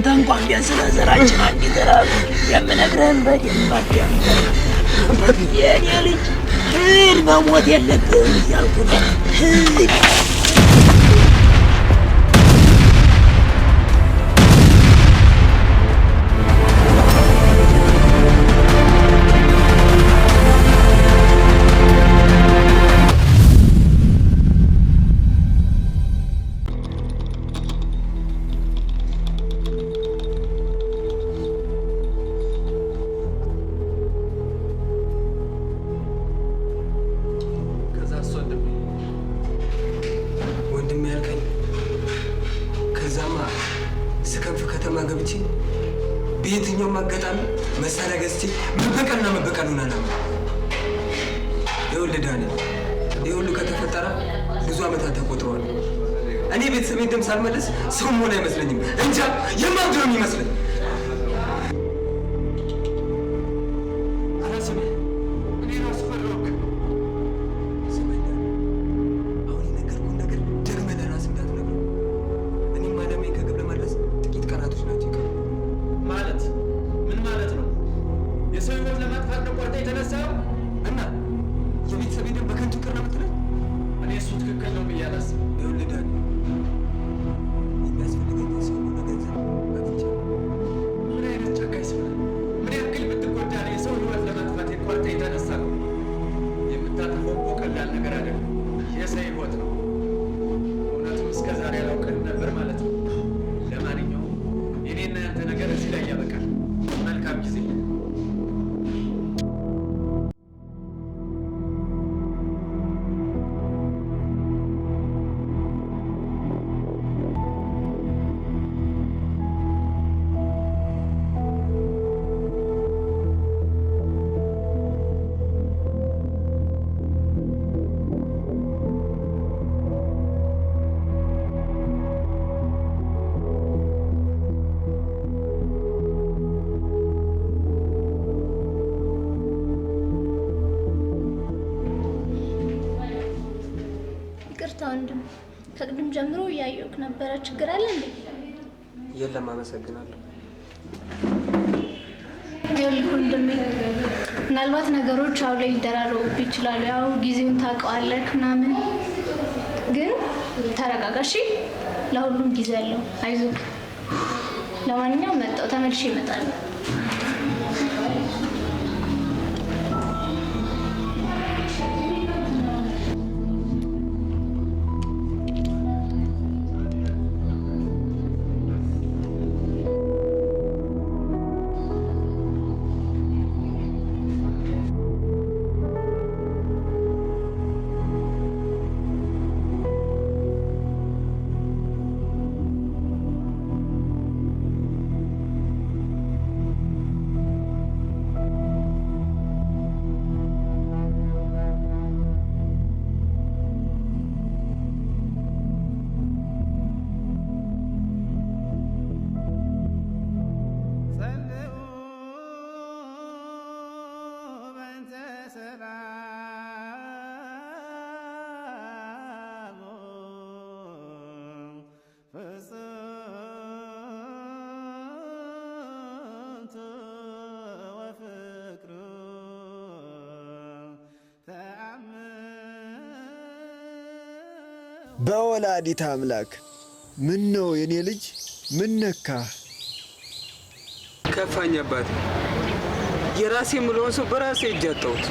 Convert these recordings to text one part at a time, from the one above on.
አንተ እንኳን ቢያንስ ለዘራችን አንድ ተራብ የምነግርህን በደንብ አዳምጠኝ። የኔ ልጅ ሂድ፣ መሞት የለብህም እያልኩ ነው። ሂድ። በየትኛውም አጋጣሚ መሳሪያ ገዝቼ መበቀልና መበቀሉን አላማ ይኸውልህ ዳንኤል፣ ይህ ሁሉ ከተፈጠረ ብዙ ዓመታት ተቆጥረዋል። እኔ ቤተሰቤን ደም ሳልመለስ ሰው መሆን አይመስለኝም። እንጃ የማብድ ነው የሚመስለኝ። ወንድም ከቅድም ጀምሮ እያየሁህ ነበረ። ችግር አለ እንዴ? የለም፣ አመሰግናለሁ። ይኸውልህ ወንድሜ፣ ምናልባት ነገሮች አሁን ላይ ሊደራረቡብህ ይችላሉ። ያው ጊዜውን ታውቀዋለህ ምናምን፣ ግን ተረጋጋ እሺ። ለሁሉም ጊዜ አለው። አይዞህ። ለማንኛውም መጣሁ፣ ተመልሼ እመጣለሁ። በወላዲተ አምላክ ምን ነው የኔ ልጅ? ምን ነካ? ከፋኝ አባቴ። የራሴ የምለውን ሰው በራሴ እጅ አጣሁት።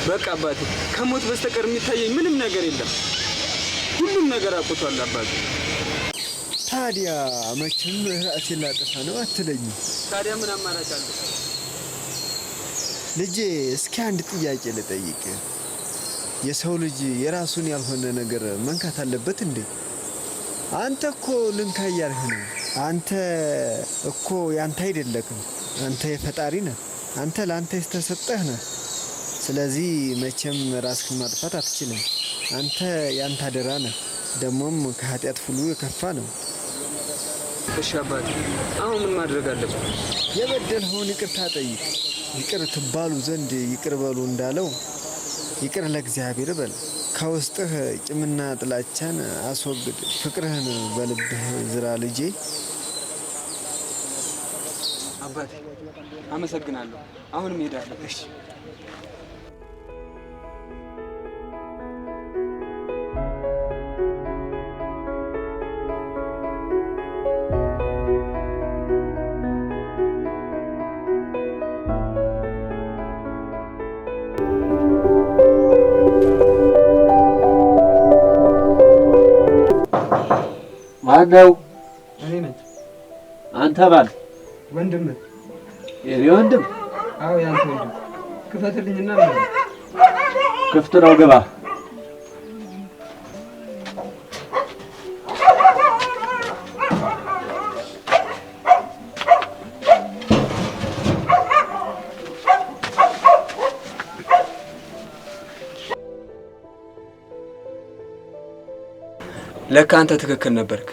በቃ አባቴ፣ ከሞት በስተቀር የሚታየኝ ምንም ነገር የለም። ሁሉም ነገር አቁቷል አባቴ። ታዲያ መቼም ራሴን ላጠፋ ነው አትለኝ? ታዲያ ምን አማራጭ አለ? ልጄ፣ እስኪ አንድ ጥያቄ ልጠይቅ። የሰው ልጅ የራሱን ያልሆነ ነገር መንካት አለበት እንዴ? አንተ እኮ ልንካ እያልህ ነው። አንተ እኮ ያንተ አይደለክም። አንተ የፈጣሪ ነህ። አንተ ለአንተ የተሰጠህ ነህ። ስለዚህ መቼም ራስህን ማጥፋት አትችልም። አንተ ያንተ አደራ ነህ። ደግሞም ከኃጢአት ሁሉ የከፋ ነው። እሺ አባቴ፣ አሁን ምን ማድረግ አለብን? የበደልኸውን ይቅርታ ጠይቅ። ይቅር ትባሉ ዘንድ ይቅር በሉ እንዳለው ይቅር ለእግዚአብሔር በል። ከውስጥህ ቂምና ጥላቻን አስወግድ። ፍቅርህን በልብህ ዝራ ልጄ። አባቴ አመሰግናለሁ። አሁንም እሄዳለሁ። እሺ ማነው? እኔ ነኝ። አንተ ባል ወንድም? የኔ ወንድም? አዎ ያንተ ወንድም። ክፈትልኝና ክፍት ነው፣ ግባ። ለካ አንተ ትክክል ነበርክ።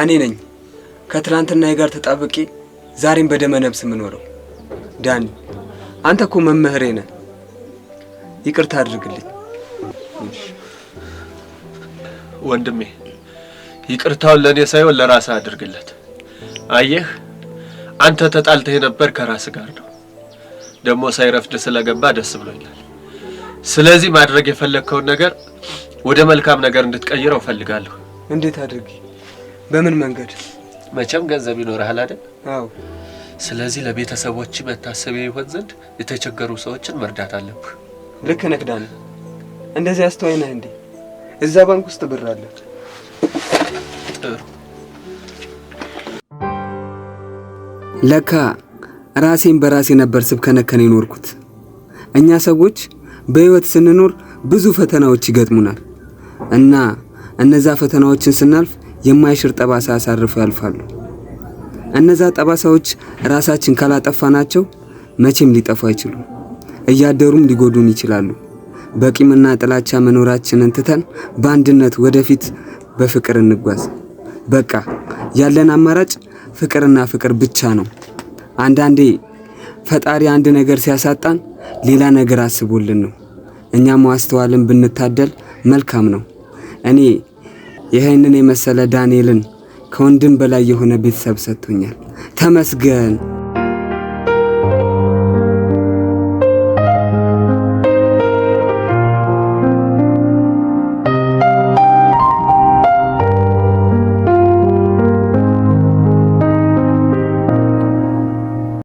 እኔ ነኝ ከትላንትናዬ ጋር ተጣብቄ ዛሬም በደመ ነፍስ የምኖረው። ዳኒ አንተ እኮ መምህሬ ነህ። ይቅርታ አድርግልኝ ወንድሜ። ይቅርታውን ለኔ ሳይሆን ለራስህ አድርግለት። አየህ አንተ ተጣልተህ ነበር ከራስህ ጋር ነው። ደግሞ ሳይረፍድ ስለገባ ደስ ብሎኛል። ስለዚህ ማድረግ የፈለግከውን ነገር ወደ መልካም ነገር እንድትቀይረው ፈልጋለሁ። እንዴት አድርጊ? በምን መንገድ? መቼም ገንዘብ ይኖርሃል አይደል? አዎ። ስለዚህ ለቤተሰቦች መታሰቢያ ይሆን ዘንድ የተቸገሩ ሰዎችን መርዳት አለብህ። ልክ ነህ ዳኒ። እንደዚህ አስተዋይ ነህ እንዴ? እዛ ባንክ ውስጥ ብር አለ። ጥሩ። ለካ ራሴን በራሴ ነበር ስብከነከን የኖርኩት። እኛ ሰዎች በህይወት ስንኖር ብዙ ፈተናዎች ይገጥሙናል እና እነዛ ፈተናዎችን ስናልፍ የማይሽር ጠባሳ አሳርፈው ያልፋሉ። እነዛ ጠባሳዎች ራሳችን ካላጠፋናቸው መቼም ሊጠፉ አይችሉም። እያደሩም ሊጎዱን ይችላሉ። በቂምና ጥላቻ መኖራችንን ትተን በአንድነት ወደፊት በፍቅር እንጓዝ። በቃ ያለን አማራጭ ፍቅርና ፍቅር ብቻ ነው። አንዳንዴ ፈጣሪ አንድ ነገር ሲያሳጣን ሌላ ነገር አስቦልን ነው። እኛ ማስተዋልን ብንታደል መልካም ነው። እኔ ይሄንን የመሰለ ዳንኤልን ከወንድም በላይ የሆነ ቤተሰብ ሰጥቶኛል። ተመስገን።